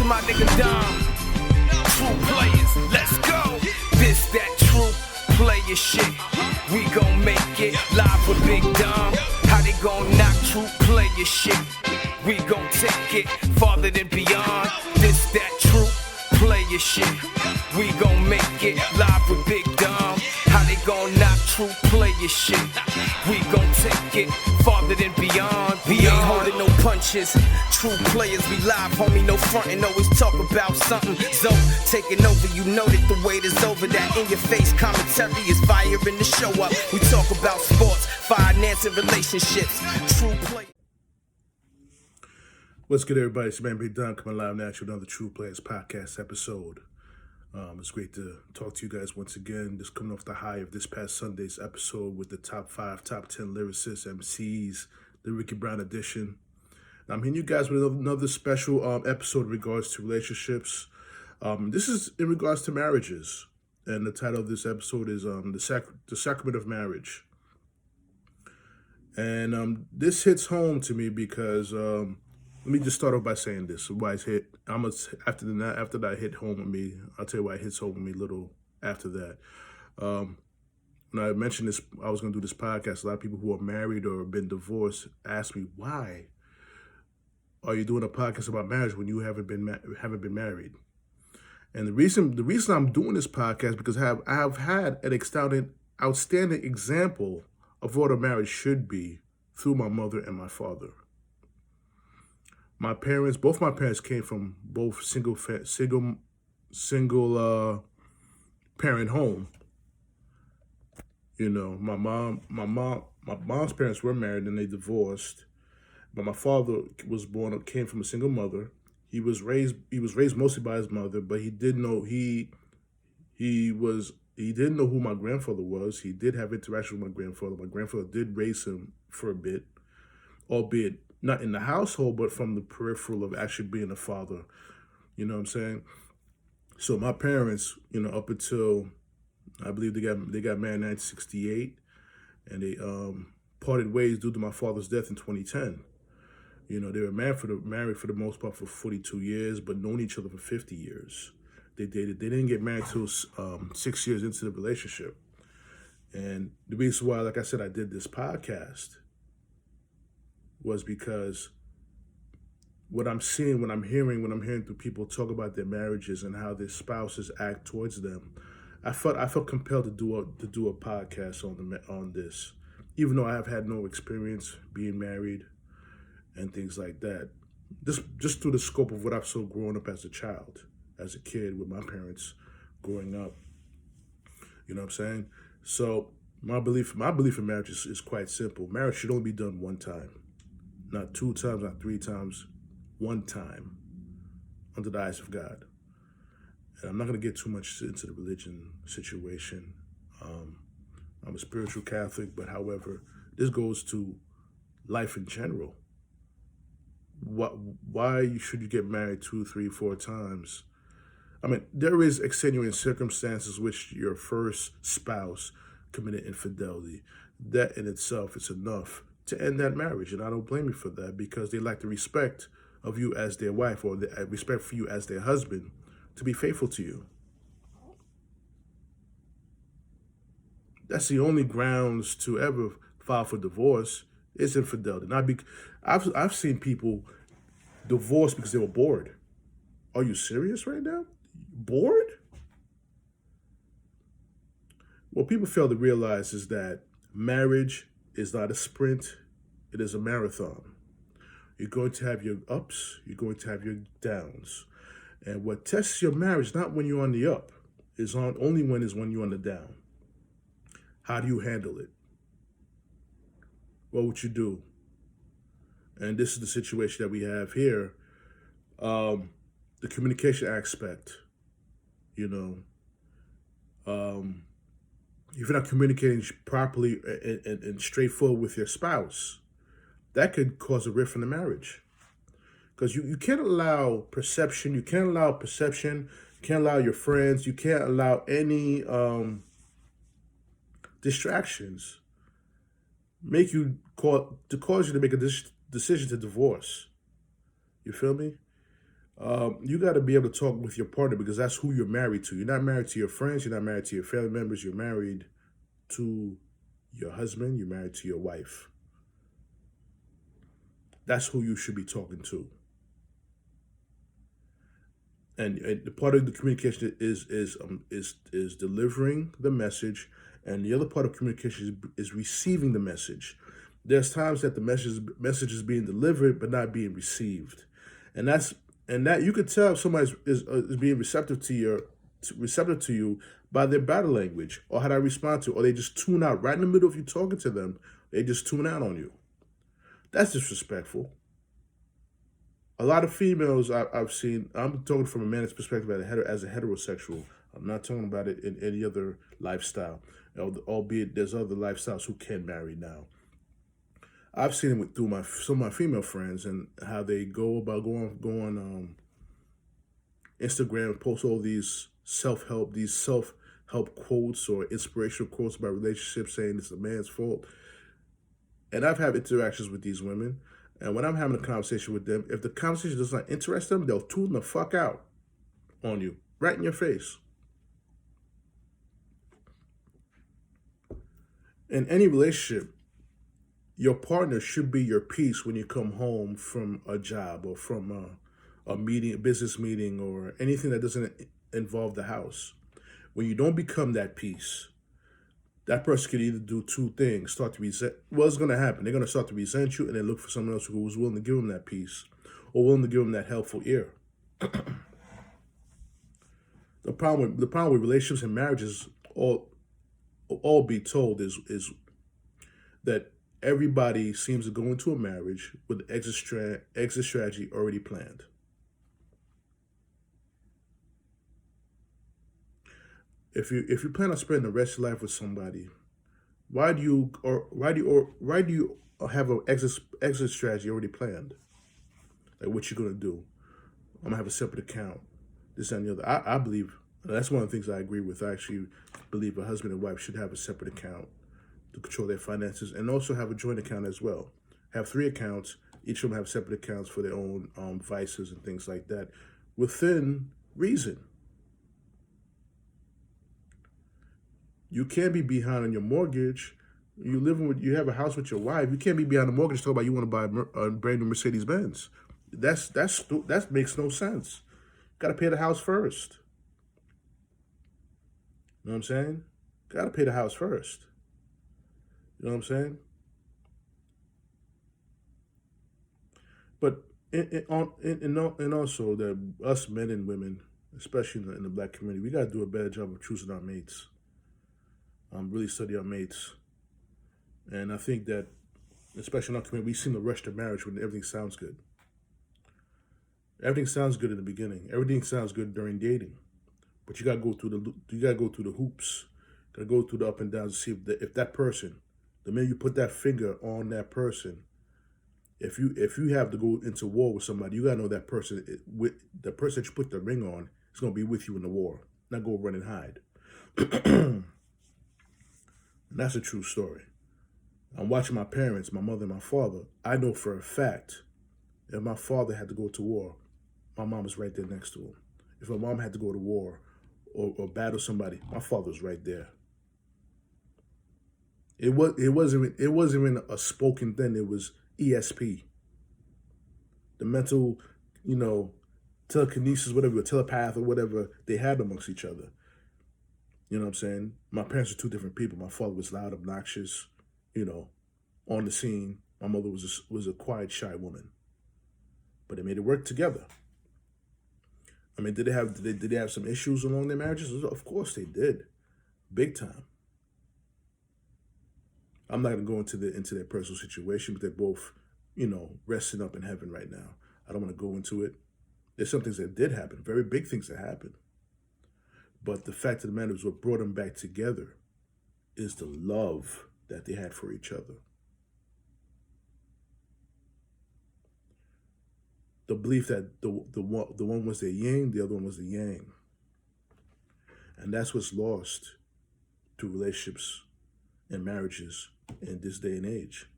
to my nigga Dom. True players, let's go. This that true player shit. We gon' make it live with Big Dom. How they gon' knock true player shit? We gon' take it farther than beyond. This that true player shit. We gon' make it live with Big Dom. How they gon' knock true player shit? We gon' take it farther than beyond. We ain't holding no punches. True players, we live, homie, no frontin'. Always talk about something. So taking over, you know that the wait is over. That in your face commentary is fire in the show up. We talk about sports, finance, and relationships. True play. What's good, everybody? It's your man Big Don coming live now to another True Players podcast episode. It's great to talk to you guys once again. Just coming off the high of this past Sunday's episode with the top 5, top 10 lyricists, MCs, the Ricky Brown edition. I'm hitting you guys with another special episode in regards to relationships. This is in regards to marriages. And the title of this episode is the Sacrament of Marriage. And this hits home to me because... let me just start off by saying this. Why it's hit. After that hit home with me. I'll tell you why it hits home with me a little after that. When I mentioned this, I was going to do this podcast. A lot of people who are married or have been divorced ask me, why are you doing a podcast about marriage when you haven't been married? And the reason I'm doing this podcast because I have had an outstanding example of what a marriage should be through my mother and my father. Both my parents came from both single parent home. You know, my mom's parents were married and they divorced, but my father came from a single mother. He was raised mostly by his mother, but he did know he didn't know who my grandfather was. He did have interaction with my grandfather. My grandfather did raise him for a bit, albeit not in the household, but from the peripheral of actually being a father. You know what I'm saying? So my parents, you know, up until, I believe they got married in 1968, and they parted ways due to my father's death in 2010. You know, they were married for the most part for 42 years, but known each other for 50 years. They dated. They didn't get married till 6 years into the relationship. And the reason why, like I said, I did this podcast was because what I'm seeing, when I'm hearing through people talk about their marriages and how their spouses act towards them, I felt compelled to do a podcast on this, even though I have had no experience being married and things like that. Just through the scope of what I've saw growing up as a child, as a kid with my parents growing up. You know what I'm saying? So my belief in marriage is quite simple. Marriage should only be done one time. Not 2 times, not 3 times, one time under the eyes of God. And I'm not going to get too much into the religion situation. I'm a spiritual Catholic, but however, this goes to life in general. Why should you get married 2, 3, 4 times? I mean, there is extenuating circumstances which your first spouse committed infidelity. That in itself is enough to end that marriage, and I don't blame you for that, because they lack the respect of you as their wife, or the respect for you as their husband, to be faithful to you. That's the only grounds to ever file for divorce is infidelity. I've seen people divorce because they were bored. Are you serious right now? Bored? What people fail to realize is that marriage is not a sprint, it is a marathon. You're going to have your ups, you're going to have your downs. And what tests your marriage, not when you're on the up, only when you're on the down. How do you handle it? What would you do? And this is the situation that we have here. The communication aspect, you know, if you're not communicating properly and straightforward with your spouse, that could cause a rift in the marriage. Because you can't allow perception, you can't allow your friends, you can't allow any distractions cause you to make a decision to divorce. You feel me? You got to be able to talk with your partner because that's who you're married to. You're not married to your friends. You're not married to your family members. You're married to your husband. You're married to your wife. That's who you should be talking to. And the part of the communication is delivering the message, and the other part of communication is receiving the message. There's times that the message is being delivered but not being received, and that you could tell if somebody is being receptive to you by their body language or how they respond to, or they just tune out right in the middle of you talking to them. They just tune out on you. That's disrespectful. A lot of females I've seen, I'm talking from a man's perspective as a heterosexual. I'm not talking about it in any other lifestyle, albeit there's other lifestyles who can marry now. I've seen it through some of my female friends and how they go on Instagram and post all these self help quotes or inspirational quotes about relationships, saying it's a man's fault. And I've had interactions with these women, and when I'm having a conversation with them, if the conversation does not interest them, they'll tune the fuck out on you, right in your face. In any relationship, your partner should be your peace when you come home from a job or from a meeting, a business meeting, or anything that doesn't involve the house. When you don't become that peace, that person could either do two things: start to resent. What's going to happen? They're going to start to resent you, and then look for someone else who was willing to give them that peace, or willing to give them that helpful ear. The problem with relationships and marriages, all be told, is that everybody seems to go into a marriage with exit strategy already planned. If you plan on spending the rest of your life with somebody, why do you have an exit strategy already planned? Like what you're gonna do? I'm gonna have a separate account. This and the other. I believe that's one of the things I agree with. I actually believe a husband and wife should have a separate account to control their finances, and also have a joint account as well. Have three accounts. Each of them have separate accounts for their own vices and things like that, within reason. You can't be behind on your mortgage. You have a house with your wife. You can't be behind the mortgage talking about you want to buy a brand new Mercedes Benz. That makes no sense. Got to pay the house first. You know what I'm saying? Got to pay the house first. You know what I'm saying? But and also that us men and women, especially in the black community, we got to do a better job of choosing our mates. Really study our mates, and I think that, especially in our community, we seem to rush to marriage when everything sounds good. Everything sounds good in the beginning. Everything sounds good during dating, but you gotta go through the hoops. You gotta go through the up and downs to see if that person, the minute you put that finger on that person, if you have to go into war with somebody, you gotta know that person with the person that you put the ring on is gonna be with you in the war, not go run and hide. And that's a true story. I'm watching my parents, my mother and my father. I know for a fact if my father had to go to war, my mom was right there next to him. If my mom had to go to war or battle somebody, my father was right there. It wasn't even a spoken thing. It was ESP, the mental, you know, telekinesis, whatever, telepath or whatever they had amongst each other. You know what I'm saying? My parents were two different people. My father was loud, obnoxious, you know, on the scene. My mother was a quiet, shy woman. But they made it work together. I mean, did they have some issues along their marriages? Of course they did, big time. I'm not gonna go into their personal situation, but they're both, you know, resting up in heaven right now. I don't want to go into it. There's some things that did happen, very big things that happened. But the fact of the matter is, what brought them back together is the love that they had for each other. The belief that the one was the yin, the other one was the yang. And that's what's lost to relationships and marriages in this day and age.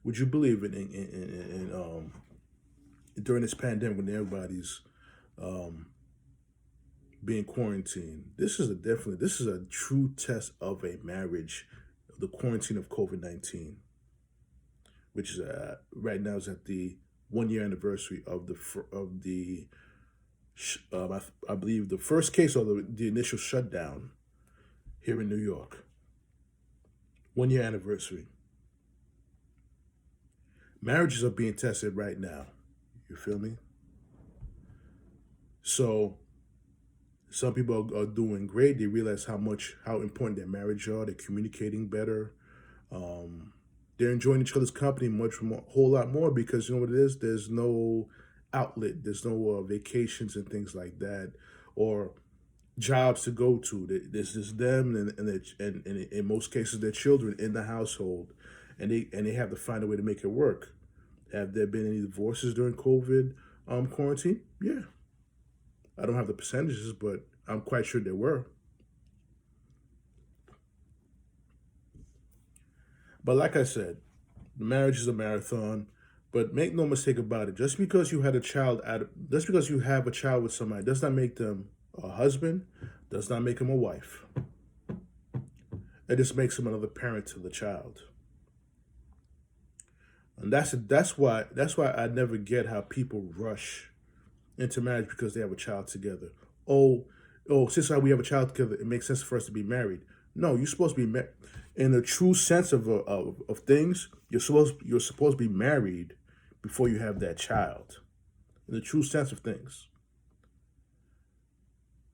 Would you believe during this pandemic when everybody's being quarantined. This is a true test of a marriage, the quarantine of COVID-19, which is right now is at the 1 year anniversary of the I believe the first case of the initial shutdown here in New York. 1 year anniversary. Marriages are being tested right now. You feel me? So some people are doing great. They realize how important their marriage are. They're communicating better. They're enjoying each other's company whole lot more because you know what it is. There's no outlet. There's no vacations and things like that, or jobs to go to. There's just them and in most cases their children in the household, and they have to find a way to make it work. Have there been any divorces during COVID quarantine? Yeah. I don't have the percentages, but I'm quite sure there were. But like I said, the marriage is a marathon. But make no mistake about it. Just because you have a child with somebody does not make them a husband, does not make them a wife. It just makes them another parent to the child. And that's why I never get how people rush into marriage because they have a child together. Oh, since we have a child together, it makes sense for us to be married. No, you're supposed to be married. In the true sense of things, you're supposed to be married before you have that child. In the true sense of things.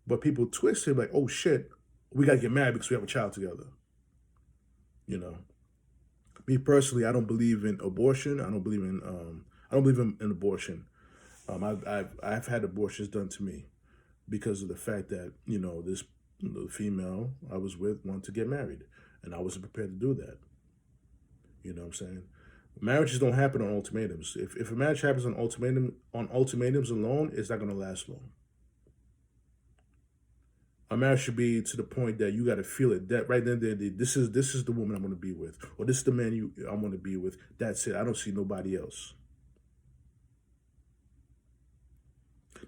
But people twist it like, oh shit, we gotta get married because we have a child together. You know. Me personally, I don't believe in abortion. I don't believe in abortion. I've had abortions done to me because of the fact that the female I was with wanted to get married, and I wasn't prepared to do that. You know what I'm saying? Marriages don't happen on ultimatums. If a marriage happens on ultimatums alone, it's not going to last long. A marriage should be to the point that you got to feel it. That right then, this is the woman I'm going to be with, or this is the man I'm going to be with. That's it. I don't see nobody else.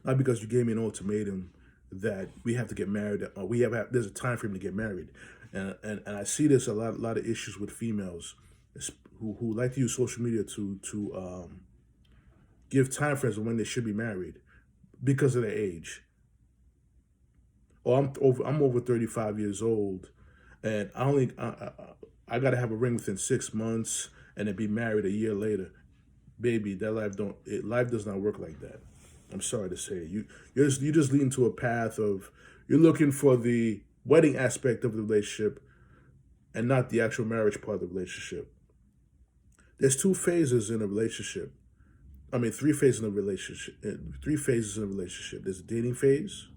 Not because you gave me an ultimatum that we have to get married, or there's a time frame to get married, and I see this a lot of issues with females who like to use social media to give time frames of when they should be married because of their age. Or I'm over 35 years old, and I gotta have a ring within 6 months and then be married a year later. Baby, that life does not work like that. I'm sorry to say, you just lead into a path of you're looking for the wedding aspect of the relationship and not the actual marriage part of the relationship. There's 2 phases in a relationship. I mean, 3 phases in a relationship. 3 phases in a relationship. There's the dating phase.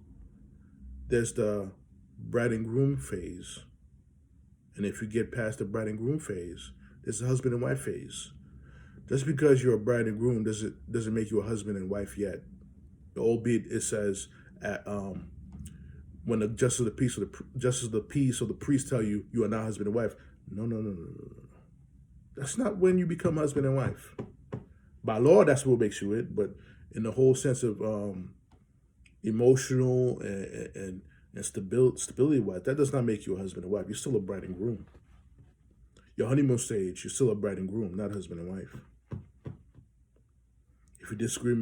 There's the bride and groom phase. And if you get past the bride and groom phase, there's the husband and wife phase. Just because you're a bride and groom doesn't make you a husband and wife yet. Albeit it says when the justice of the peace or the priest tell you you are not husband and wife. No. That's not when you become husband and wife. By law, that's what makes you it. But in the whole sense of emotional and stability-wise, that does not make you a husband and wife. You're still a bride and groom. Your honeymoon stage, you're still a bride and groom, not husband and wife. If you disagree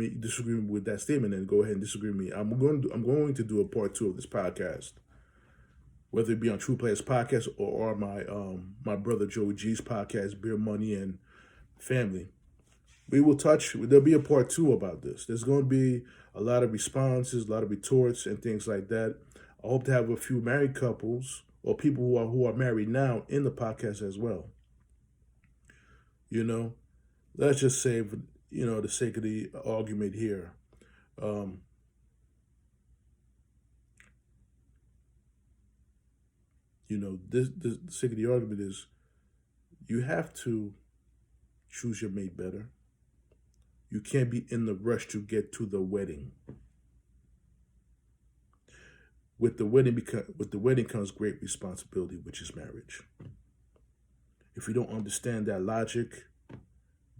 with that statement, then go ahead and disagree with me. I'm going to do a part 2 of this podcast, whether it be on True Players Podcast or my brother Joey G's podcast, Beer, Money, and Family. There'll be a part 2 about this. There's going to be a lot of responses, a lot of retorts, and things like that. I hope to have a few married couples or people who are married now in the podcast as well. Let's just say, the sake of the argument here, the sake of the argument is you have to choose your mate better. You can't be in the rush to get to the wedding. With the wedding comes great responsibility, which is marriage. If you don't understand that logic,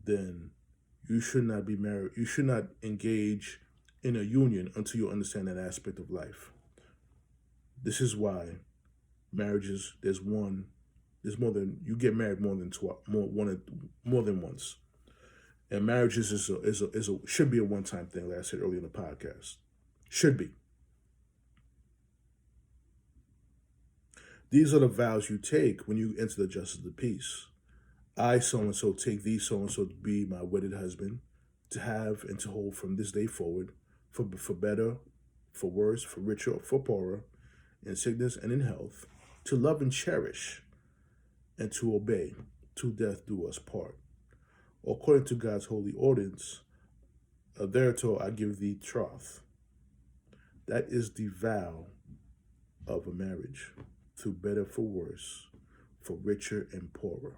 then you should not be married. You should not engage in a union until you understand that aspect of life. This is why marriages, there's more than, you get married more than more than once. And marriages should be a one-time thing, like I said earlier in the podcast. Should be. These are the vows you take when you enter the justice of the peace. I, so and so, take thee, so and so, to be my wedded husband, to have and to hold from this day forward, for better, for worse, for richer, for poorer, in sickness and in health, to love and cherish, and to obey, till death do us part. According to God's holy ordinance, thereto I give thee troth. That is the vow of a marriage, through better, for worse, for richer and poorer.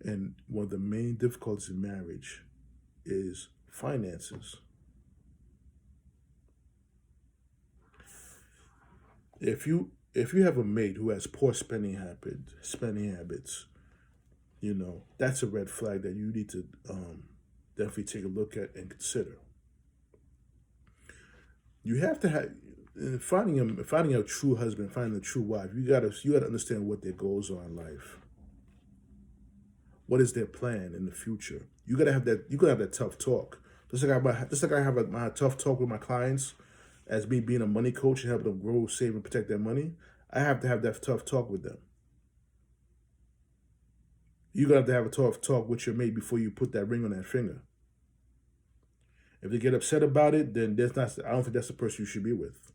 And one of the main difficulties in marriage is finances. If you have a mate who has poor spending habits, that's a red flag that you need to definitely take a look at and consider. You have to have, finding a true husband, finding a true wife. You gotta understand what their goals are in life. What is their plan in the future? You gotta have that tough talk. Just like I have my tough talk with my clients, as me being a money coach and helping them grow, save, and protect their money. I have to have that tough talk with them. You gotta have to have a tough talk with your mate before you put that ring on that finger. If they get upset about it, then I don't think that's the person you should be with.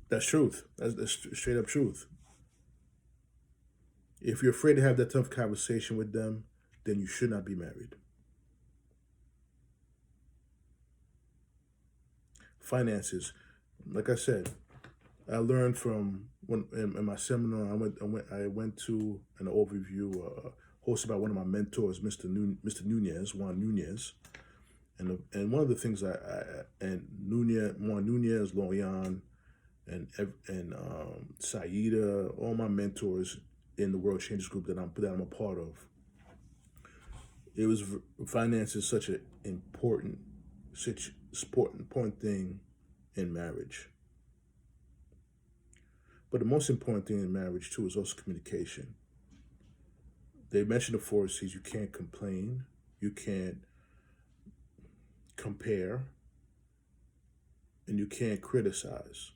That's truth. That's straight up truth. If you're afraid to have that tough conversation with them, then you should not be married. Finances, like I said, I learned from when in my seminar. I went to an overview hosted by one of my mentors, Mr. Juan Nunez, and one of the things Juan Nunez, Loyan, and Saida, all my mentors in the World Changers group that I'm a part of. It was finance is such an important thing in marriage. But the most important thing in marriage too is also communication. They mentioned the 4 C's. You can't complain, you can't compare, and you can't criticize.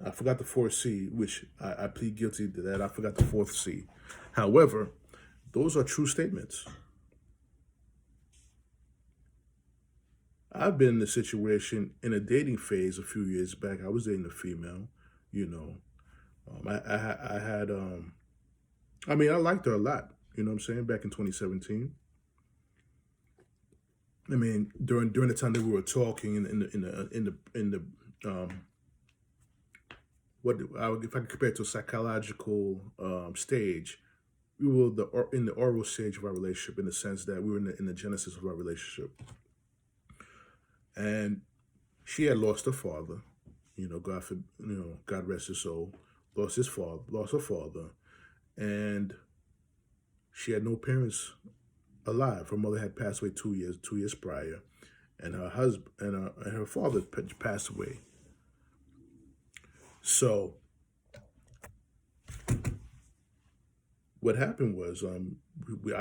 I forgot the 4th C, which I plead guilty to that. I forgot the 4th C. However, those are true statements. I've been in a situation in a dating phase a few years back. I was dating a female, I liked her a lot, you know what I'm saying, back in 2017. I mean, during the time that we were talking if I could compare it to a psychological stage, we were in the oral stage of our relationship, in the sense that we were in the genesis of our relationship. And she had lost her father, God rest his soul, lost her father, and she had no parents alive. Her mother had passed away 2 years prior, and her husband and her father passed away. So what happened was, I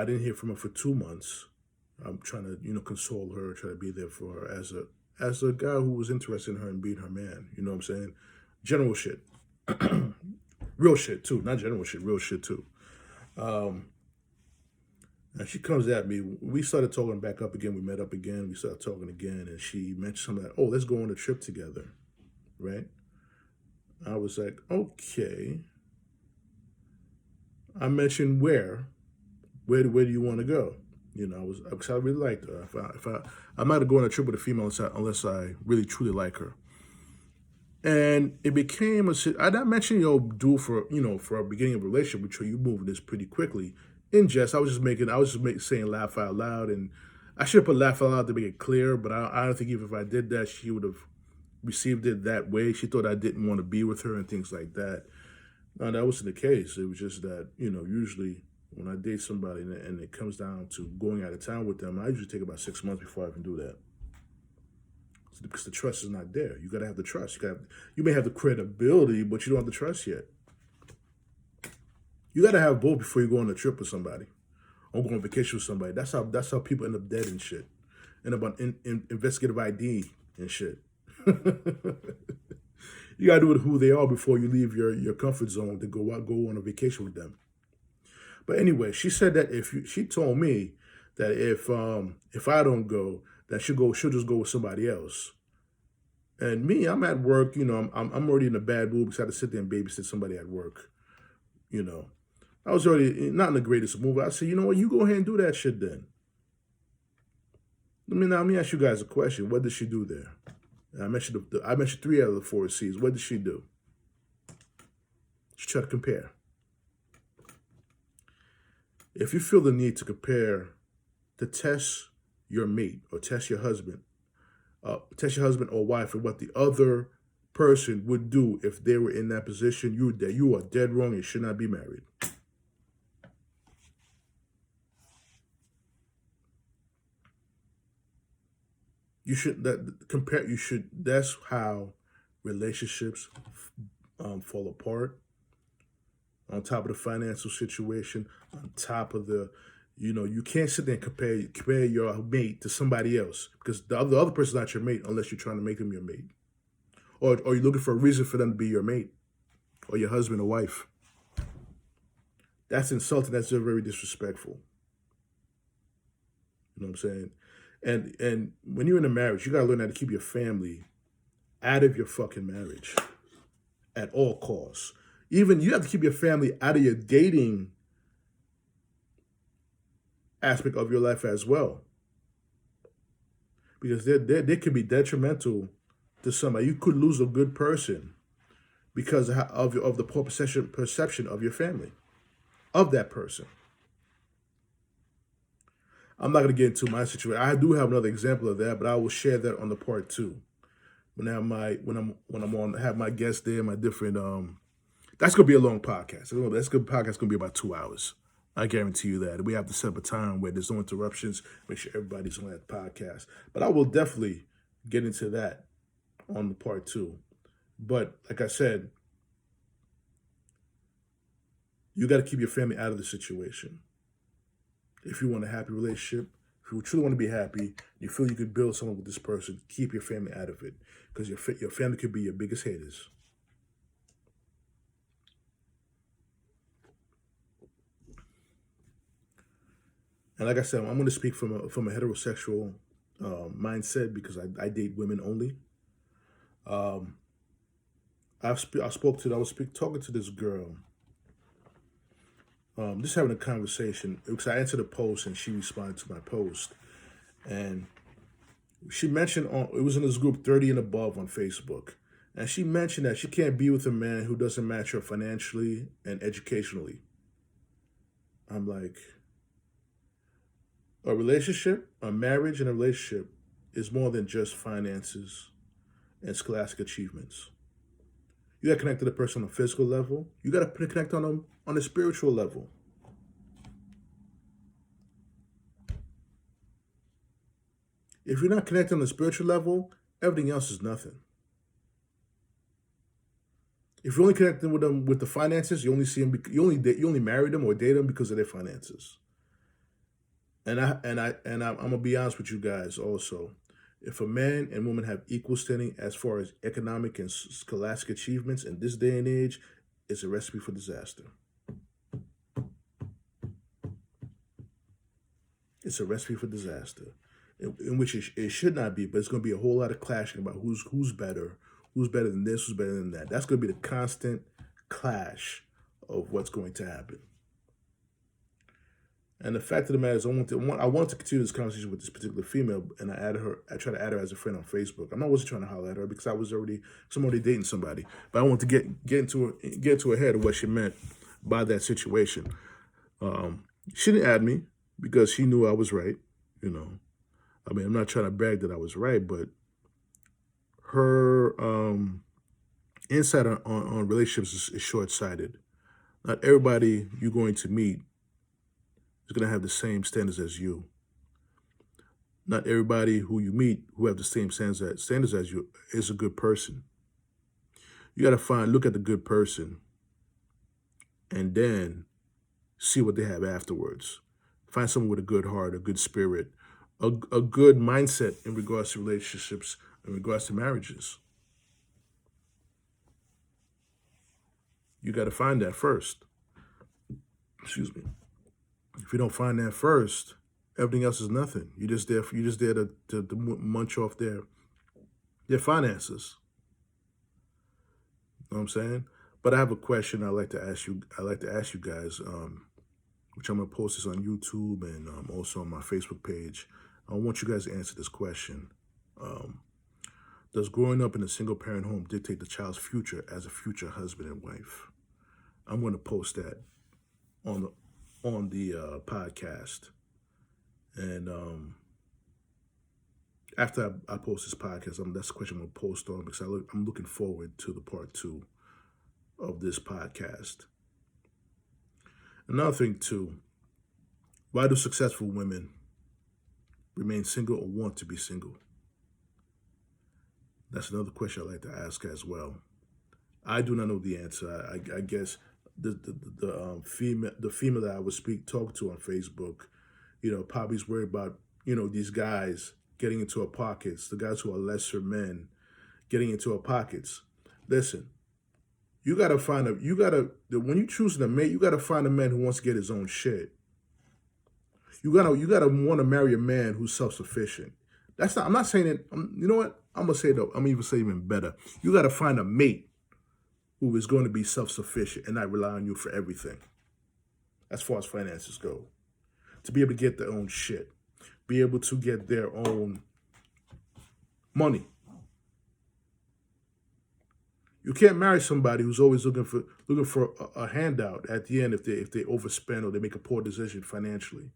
didn't hear from her for 2 months. I'm trying to, console her, try to be there for her as a guy who was interested in her and being her man. You know what I'm saying? General shit. Real shit too, not general shit, real shit too. And she comes at me. We started talking back up again. We met up again. We started talking again, and she mentioned something like, "Oh, let's go on a trip together," right? I was like, "Okay." I mentioned where do you want to go? Because I really liked her. I'm not going to go on a trip with a female unless I really truly like her. And it became I not mentioned, for a beginning of a relationship, which you move this pretty quickly. In jest, I was just saying laugh out loud, and I should have put laugh out loud to make it clear, but I don't think even if I did that, she would have received it that way. She thought I didn't want to be with her and things like that. No, that wasn't the case. It was just that, usually when I date somebody and it comes down to going out of town with them, I usually take about 6 months before I can do that. Because the trust is not there. You got to have the trust. You may have the credibility, but you don't have the trust yet. You got to have both before you go on a trip with somebody or go on vacation with somebody. That's how people end up dead and shit. End up on investigative ID and shit. You got to do it who they are before you leave your comfort zone to go on a vacation with them. But anyway, she said that she told me that if I don't go, that she'll just go with somebody else. And me, I'm at work, I'm already in a bad mood because I had to sit there and babysit somebody at work. I was already not in the greatest mood. I said, you know what, you go ahead and do that shit then. Let me ask you guys a question. What did she do there? I mentioned 3 out of the 4 C's. What did she do? She tried to compare. If you feel the need to compare, to test your mate or test your husband or wife and what the other person would do if they were in that position, you are dead wrong and should not be married. That's how relationships fall apart. On top of the financial situation, on top of you can't sit there and compare your mate to somebody else because the other person's not your mate unless you're trying to make them your mate. Or you're looking for a reason for them to be your mate or your husband or wife. That's insulting. That's very, very disrespectful. You know what I'm saying? And when you're in a marriage, you got to learn how to keep your family out of your fucking marriage at all costs. Even you have to keep your family out of your dating aspect of your life as well. Because they could be detrimental to somebody. You could lose a good person because of the poor perception of your family, of that person. I'm not going to get into my situation. I do have another example of that, but I will share that on the part 2. When I'm on have my guests there, my different that's gonna be a long podcast. That's good podcast gonna be about 2 hours. I guarantee you that. We have to set up a time where there's no interruptions, make sure everybody's on that podcast. But I will definitely get into that on the part 2. But like I said, you got to keep your family out of the situation. If you want a happy relationship, if you truly want to be happy, you feel you could build something with this person, keep your family out of it. Because your family could be your biggest haters. And like I said, I'm going to speak from a heterosexual mindset because I date women only. I was talking to this girl, just having a conversation because I answered a post and she responded to my post, and she mentioned it was in this group 30 and above on Facebook, and she mentioned that she can't be with a man who doesn't match her financially and educationally. I'm like, a marriage and a relationship is more than just finances and scholastic achievements. You got to connect to the person on a physical level. You got to connect on them on a spiritual level. If you're not connected on the spiritual level, everything else is nothing. If you're only connecting with them with the finances, you only see them. You only marry them or date them because of their finances. And I'm gonna be honest with you guys also. If a man and woman have equal standing as far as economic and scholastic achievements in this day and age, it's a recipe for disaster. It's a recipe for disaster, in which it should not be, but it's going to be a whole lot of clashing about who's better than this, who's better than that. That's going to be the constant clash of what's going to happen. And the fact of the matter is, I want to continue this conversation with this particular female, and I try to add her as a friend on Facebook. I'm not always trying to holler at her because I'm already dating somebody, but I want to get into her head of what she meant by that situation. She didn't add me because she knew I was right. I mean, I'm not trying to brag that I was right, but her insight on relationships is short-sighted. Not everybody you're going to meet is going to have the same standards as you. Not everybody who you meet who have the same standards as you is a good person. You got to look at the good person and then see what they have afterwards. Find someone with a good heart, a good spirit, a good mindset in regards to relationships, in regards to marriages. You got to find that first. Excuse me. If you don't find that first, everything else is nothing. You're just there. You're just there to munch off their finances. You know what I'm saying? But I have a question I'd like to ask you. I'd like to ask you guys, which I'm gonna post this on YouTube and also on my Facebook page. I want you guys to answer this question. Does growing up in a single parent home dictate the child's future as a future husband and wife? I'm going to post that on the podcast. And after I post this podcast, that's the question I'm going to post on because I'm looking forward to the part 2 of this podcast. Another thing too, why do successful women remain single or want to be single? That's another question I'd like to ask as well. I do not know the answer. I guess the female that I would talk to on Facebook, probably is worried about, these guys getting into her pockets, the guys who are lesser men getting into her pockets. Listen, when you choose a mate, you gotta find a man who wants to get his own shit. You gotta want to marry a man who's self-sufficient. I'm not saying it, you know what? I'm gonna say though, I'm even say even better. You gotta find a mate who is going to be self-sufficient and not rely on you for everything. As far as finances go. To be able to get their own shit. Be able to get their own money. You can't marry somebody who's always looking for a handout at the end if they overspend or they make a poor decision financially.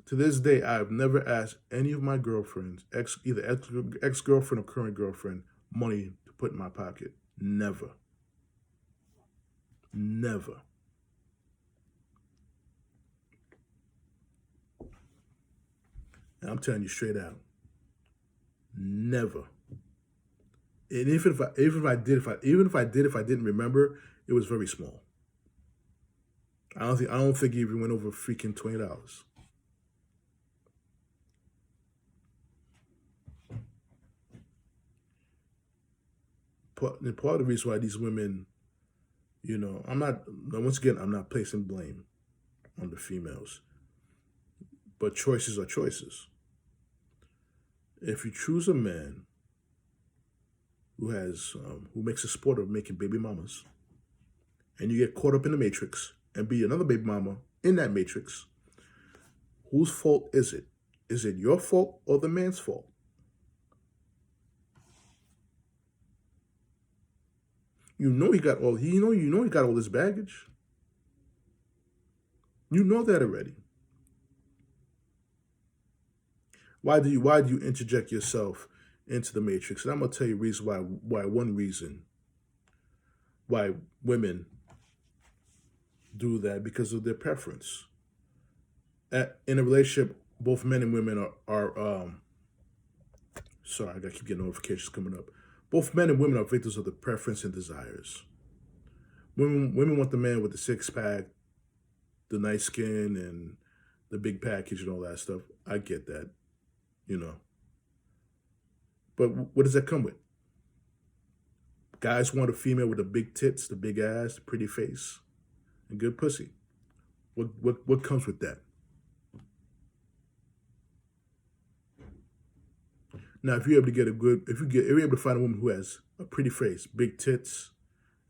To this day, I have never asked any of my girlfriends, either ex-girlfriend or current girlfriend, money to put in my pocket. Never. Never. And I'm telling you straight out. Never. And even if I didn't remember, it was very small. I don't think it even went over freaking $20. Part of the reason why these women, I'm not placing blame on the females, but choices are choices. If you choose a man who makes a sport of making baby mamas, and you get caught up in the matrix and be another baby mama in that matrix, whose fault is it? Is it your fault or the man's fault? He got all this baggage. You know that already. Why do you interject yourself into the matrix? And I'm gonna tell you one reason why women do that, because of their preference. In a relationship, both men and women are sorry, I gotta keep getting notifications coming up. Both men and women are victims of the preference and desires. Women want the man with the six-pack, the nice skin, and the big package and all that stuff. I get that, But what does that come with? Guys want a female with the big tits, the big ass, the pretty face, and good pussy. What comes with that? Now, if you're able to find a woman who has a pretty face, big tits,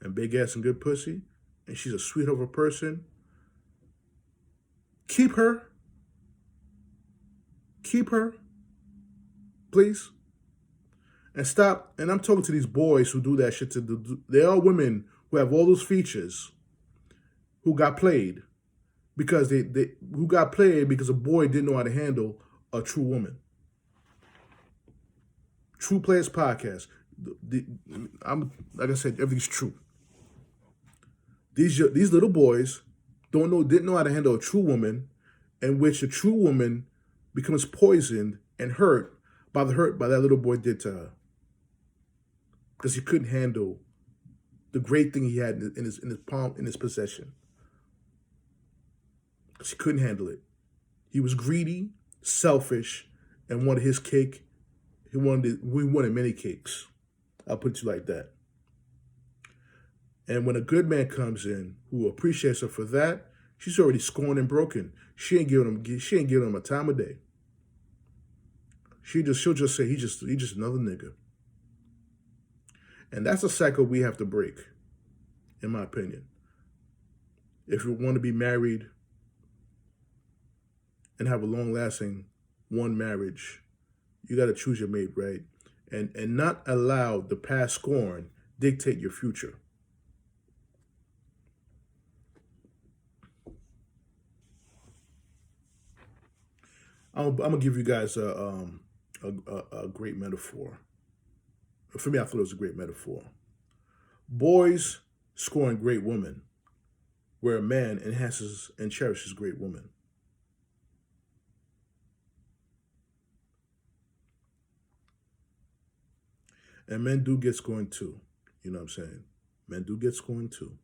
and big ass and good pussy, and she's a sweet of a person, keep her. Keep her, please. And stop. And I'm talking to these boys who do that shit. There are women who have all those features who got played because a boy didn't know how to handle a true woman. True Players Podcast. Like I said, everything's true. These little boys didn't know how to handle a true woman, in which a true woman becomes poisoned and hurt by the hurt by that little boy did to her, because he couldn't handle the great thing he had in his palm, in his possession. Because he couldn't handle it. He was greedy, selfish, and wanted his cake. We wanted many cakes. I'll put it like that. And when a good man comes in who appreciates her for that, she's already scorned and broken. She ain't giving him a time of day. She'll just say he's just another nigga. And that's a cycle we have to break, in my opinion. If you want to be married and have a long-lasting one marriage, you got to choose your mate right, and not allow the past scorn dictate your future. I'm gonna give you guys a great metaphor. For me, I thought it was a great metaphor. Boys scorn great women, where a man enhances and cherishes great women. And men do get scorned too. You know what I'm saying? Men do get scorned too.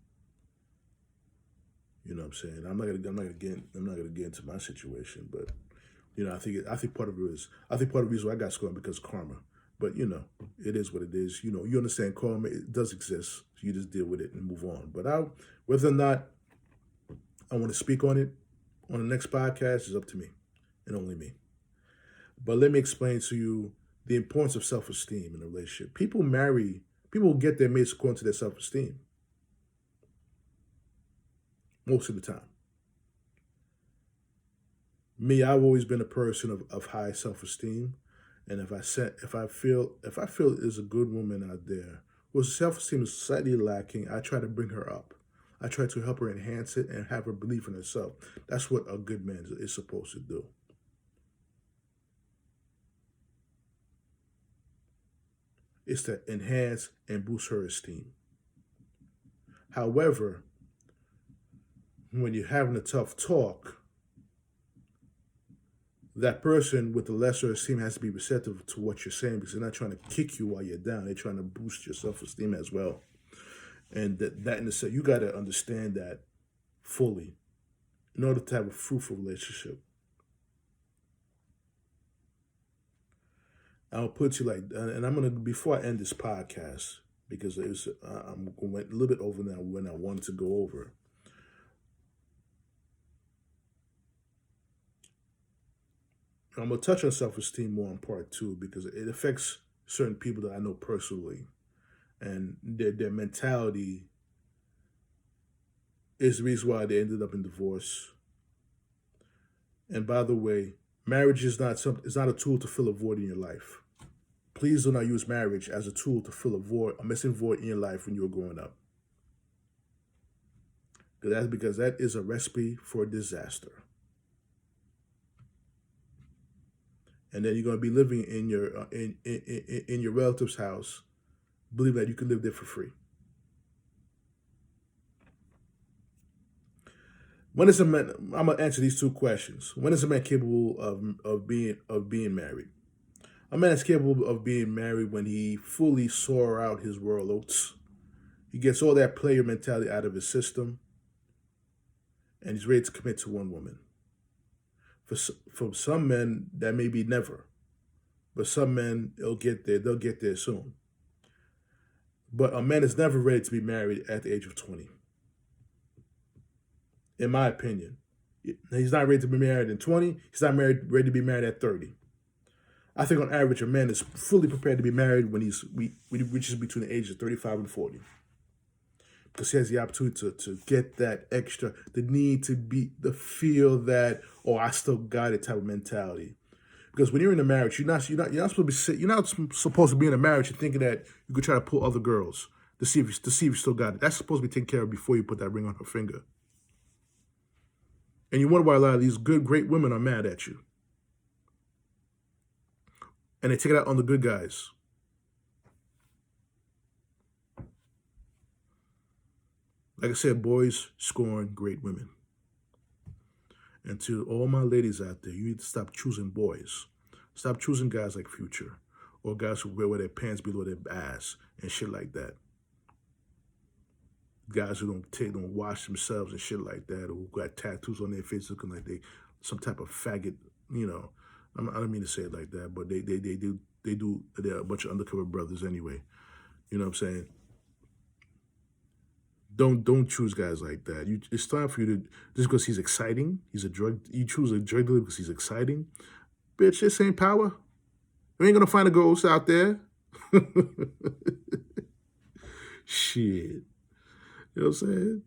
You know what I'm saying? I'm not gonna get into my situation, but you know, I think part of the reason why I got scorned because of karma. But you know, it is what it is. You know, you understand karma, it does exist. So you just deal with it and move on. But whether or not I want to speak on it on the next podcast is up to me and only me. But let me explain to you the importance of self-esteem in a relationship. People get their mates according to their self-esteem. Most of the time. Me, I've always been a person of high self-esteem. And if I feel there's a good woman out there whose self-esteem is slightly lacking, I try to bring her up. I try to help her enhance it and have her believe in herself. That's what a good man is supposed to do. It's to enhance and boost her esteem. However, when you're having a tough talk, that person with the lesser esteem has to be receptive to what you're saying, because they're not trying to kick you while you're down. They're trying to boost your self-esteem as well. And that in the sense, you got to understand that fully in order to have a fruitful relationship. I'll put you like, and I'm gonna, before I end this podcast, because I'm going a little bit over now when I wanted to go over. I'm gonna touch on self-esteem more in part 2 because it affects certain people that I know personally, and their mentality is the reason why they ended up in divorce. And by the way, marriage is not a tool to fill a void in your life. Please do not use marriage as a tool to fill a missing void in your life when you were growing up. Because that is a recipe for disaster. And then you're going to be living in your relative's house, believing that you can live there for free. When is a man? I'm gonna answer these 2 questions. When is a man capable of being married? A man is capable of being married when he fully soar out his world oats. He gets all that player mentality out of his system, and he's ready to commit to one woman. For some men, that may be never, but some men, they'll get there soon. But a man is never ready to be married at the age of 20. In my opinion, he's not ready to be married in 20. He's not ready to be married at 30. I think on average, a man is fully prepared to be married when he reaches between the ages of 35 and 40. Because he has the opportunity to get that extra, the need to the feel that, oh, I still got it type of mentality. Because when you're in a marriage, you're not supposed to be in a marriage and thinking that you could try to pull other girls to see if you still got it. That's supposed to be taken care of before you put that ring on her finger. And you wonder why a lot of these great women are mad at you. And they take it out on the good guys. Like I said, boys scorn great women. And to all my ladies out there, you need to stop choosing boys. Stop choosing guys like Future or guys who wear their pants below their ass and shit like that. Guys who don't wash themselves and shit like that, or who got tattoos on their face looking like they some type of faggot. You know, I don't mean to say it like that, but they're a bunch of undercover brothers anyway. You know what I'm saying? Don't choose guys like that. It's time for you to just because he's exciting. He's a drug. You choose a drug dealer because he's exciting. Bitch, this ain't power. You ain't gonna find a ghost out there. Shit. You know what I'm saying?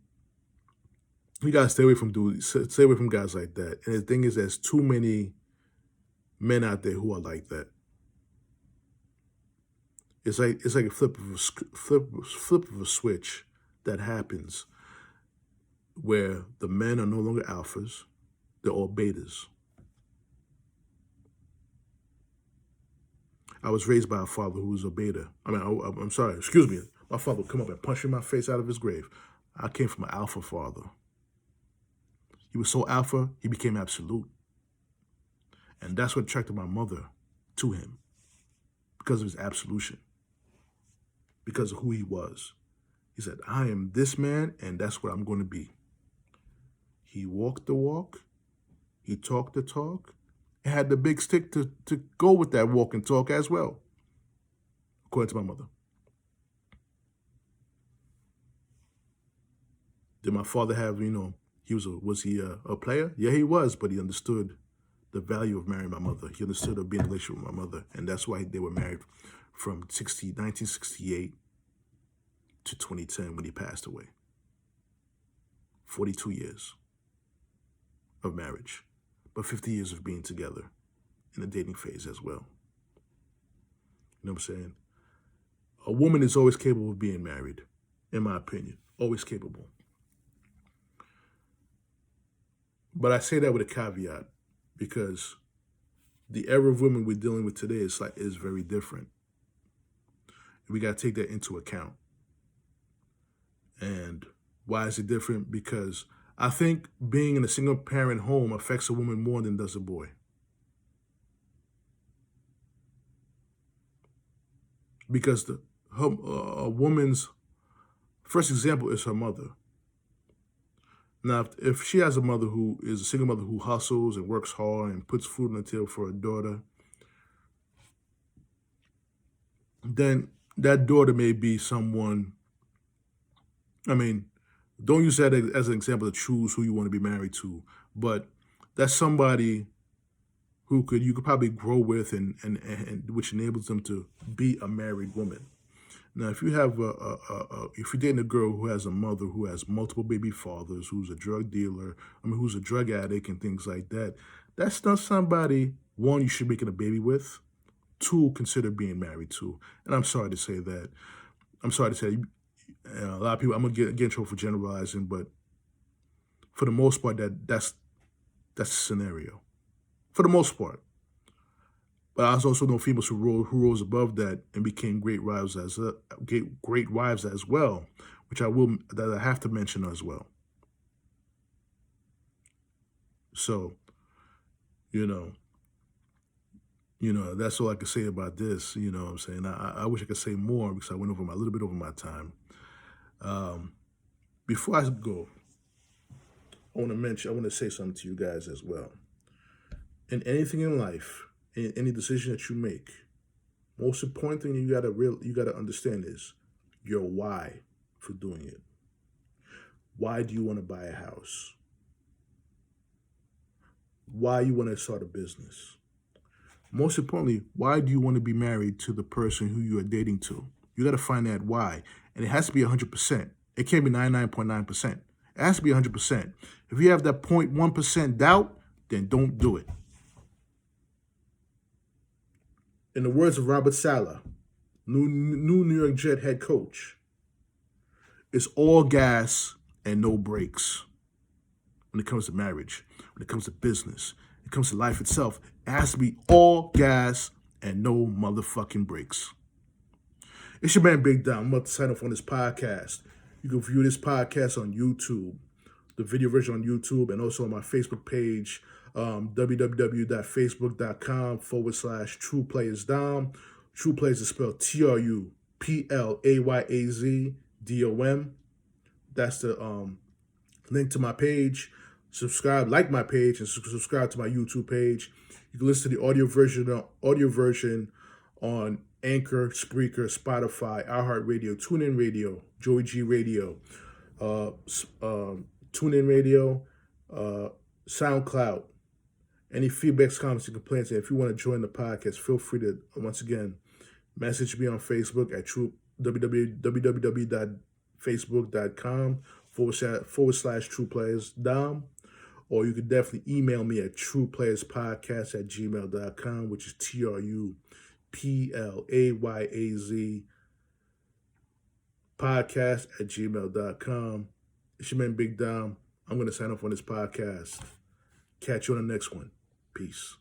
You gotta stay away from dudes. Stay away from guys like that. And the thing is, there's too many men out there who are like that. It's like a flip of a switch that happens where the men are no longer alphas, they're all betas. I was raised by a father who was a beta. I'm sorry, excuse me. My father would come up and punch me in my face out of his grave. I came from an alpha father. He was so alpha, he became absolute. And that's what attracted my mother to him, because of his absolution, because of who he was. He said, I am this man, and that's what I'm going to be. He walked the walk. He talked the talk. And had the big stick to go with that walk and talk as well, according to my mother. Did my father have, was he a player? Yeah, he was, but he understood the value of marrying my mother. He understood of being in a relationship with my mother, and that's why they were married from 1968 to 2010 when he passed away. 42 years of marriage, but 50 years of being together in the dating phase as well. You know what I'm saying? A woman is always capable of being married, in my opinion. Always capable. But I say that with a caveat because the era of women we're dealing with today is very different. We got to take that into account. And why is it different? Because I think being in a single parent home affects a woman more than does a boy. Because a woman's first example is her mother. Now, if she has a mother who is a single mother who hustles and works hard and puts food on the table for her daughter, then that daughter may be someone, don't use that as an example to choose who you want to be married to, but that's somebody who you could probably grow with and which enables them to be a married woman. Now, if you have if you're dating a girl who has a mother who has multiple baby fathers, who's a drug dealer, who's a drug addict and things like that, that's not somebody, one, you should be making a baby with, two, consider being married to. And I'm sorry to say that. A lot of people, I'm gonna get in trouble for generalizing, but for the most part, that's the scenario. For the most part. But I also know females who rose above that and became great wives as well, which I have to mention as well. So, that's all I can say about this. You know what I'm saying? I wish I could say more because I went over a little bit over my time. Before I go, I want to say something to you guys as well. In anything in life, in any decision that you make, most important thing you gotta understand is your why for doing it. Why do you want to buy a house? Why you want to start a business? Most importantly, why do you want to be married to the person who you are dating to? You got to find that why. And it has to be 100%. It can't be 99.9%. It has to be 100%. If you have that 0.1% doubt, then don't do it. In the words of Robert Saleh, new New York Jet head coach, it's all gas and no brakes when it comes to marriage, when it comes to business, when it comes to life itself. It has to be all gas and no motherfucking brakes. It's your man Big Dom. I'm about to sign off on this podcast. You can view this podcast on YouTube, the video version on YouTube, and also on my Facebook page, www.facebook.com/TruePlayersDom. True Players is spelled TruePlayazDom. That's the link to my page. Subscribe, like my page, and subscribe to my YouTube page. You can listen to the audio version on Anchor, Spreaker, Spotify, iHeartRadio, TuneIn Radio, Joey G Radio, TuneIn Radio, SoundCloud. Any feedbacks, comments, and complaints, and if you want to join the podcast, feel free to, once again, message me on Facebook at www.facebook.com/TruePlayersDom. Or you could definitely email me at trueplayerspodcast@gmail.com, which is TruePlayaz podcast@gmail.com. It's your man, Big Dom. I'm going to sign off on this podcast. Catch you on the next one. Peace.